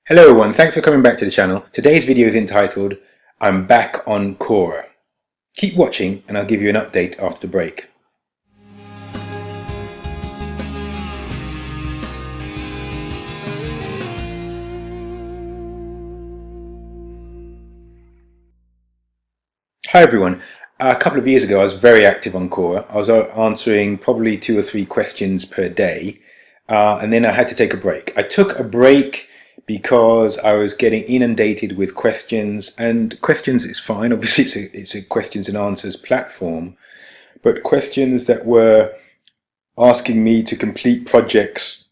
Hello everyone, thanks for coming back to the channel. Today's video is entitled, I'm back on Quora. Keep watching and I'll give you an update after the break. Hi everyone. A couple of years ago I was very active on Quora. I was answering probably 2 or 3 questions per day and then I had to take a break. I took a break because I was getting inundated with questions, and questions is fine, obviously it's a questions and answers platform, but questions that were asking me to complete projects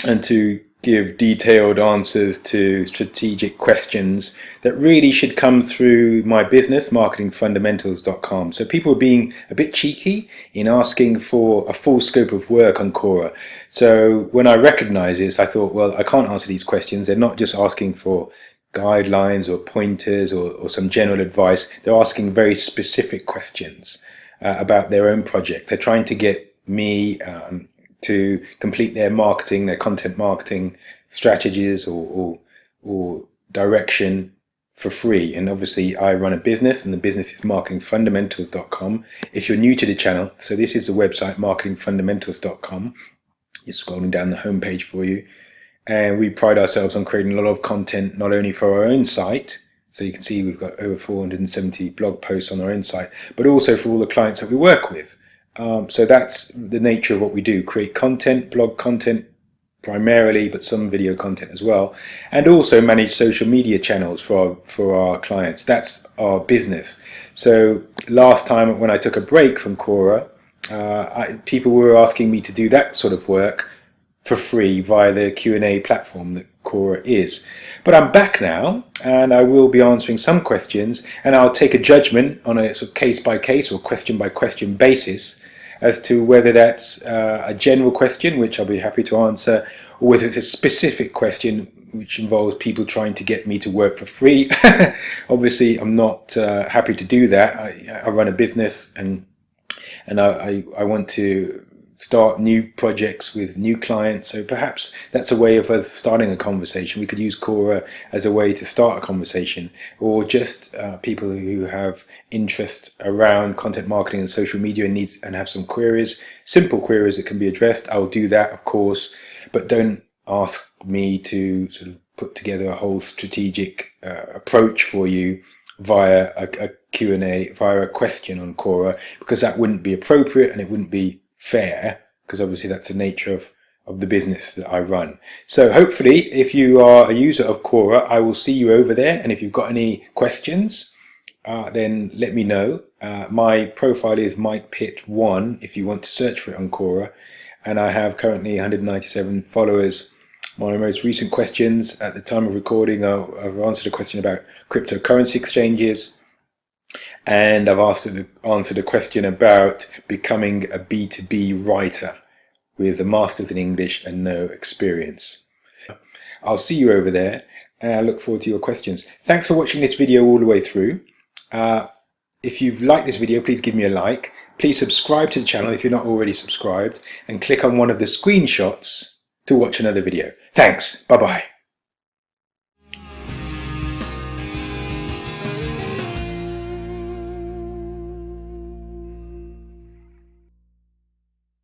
and to give detailed answers to strategic questions that really should come through my business, marketingfundamentals.com. So people were being a bit cheeky in asking for a full scope of work on Quora. So when I recognized this, I thought, well, I can't answer these questions. They're not just asking for guidelines or pointers or some general advice. They're asking very specific questions about their own project. They're trying to get me to complete their marketing, their content marketing strategies or direction for free. And obviously I run a business, and the business is marketingfundamentals.com. If you're new to the channel, so this is the website, marketingfundamentals.com. It's scrolling down the homepage for you. And we pride ourselves on creating a lot of content, not only for our own site, so you can see we've got over 470 blog posts on our own site, but also for all the clients that we work with. So that's the nature of what we do, create content, blog content primarily, but some video content as well, and also manage social media channels for our clients. That's our business. So last time when I took a break from Quora, people were asking me to do that sort of work for free via the Q&A platform that Quora is. But I'm back now and I will be answering some questions, and I'll take a judgment on a sort of case by case or question by question basis as to whether that's a general question, which I'll be happy to answer, or whether it's a specific question which involves people trying to get me to work for free. Obviously I'm not happy to do that. I run a business and I want to start new projects with new clients, so perhaps that's a way of us starting a conversation. We could use Quora as a way to start a conversation, or just people who have interest around content marketing and social media and have some queries, simple queries that can be addressed. I'll do that, of course, but don't ask me to sort of put together a whole strategic approach for you via a Q&A, via a question on Quora, because that wouldn't be appropriate and it wouldn't be fair, because obviously that's the nature of the business that I run. So hopefully if you are a user of Quora, I will see you over there, and if you've got any questions then let me know. My profile is Mike Pitt 1 if you want to search for it on Quora, and I have currently 197 followers. My most recent questions at the time of recording, I've answered a question about cryptocurrency exchanges, and I've answered a question about becoming a B2B writer with a master's in English and no experience. I'll see you over there, and I look forward to your questions. Thanks for watching this video all the way through. If you've liked this video, please give me a like. Please subscribe to the channel if you're not already subscribed, and click on one of the screenshots to watch another video. Thanks. Bye-bye.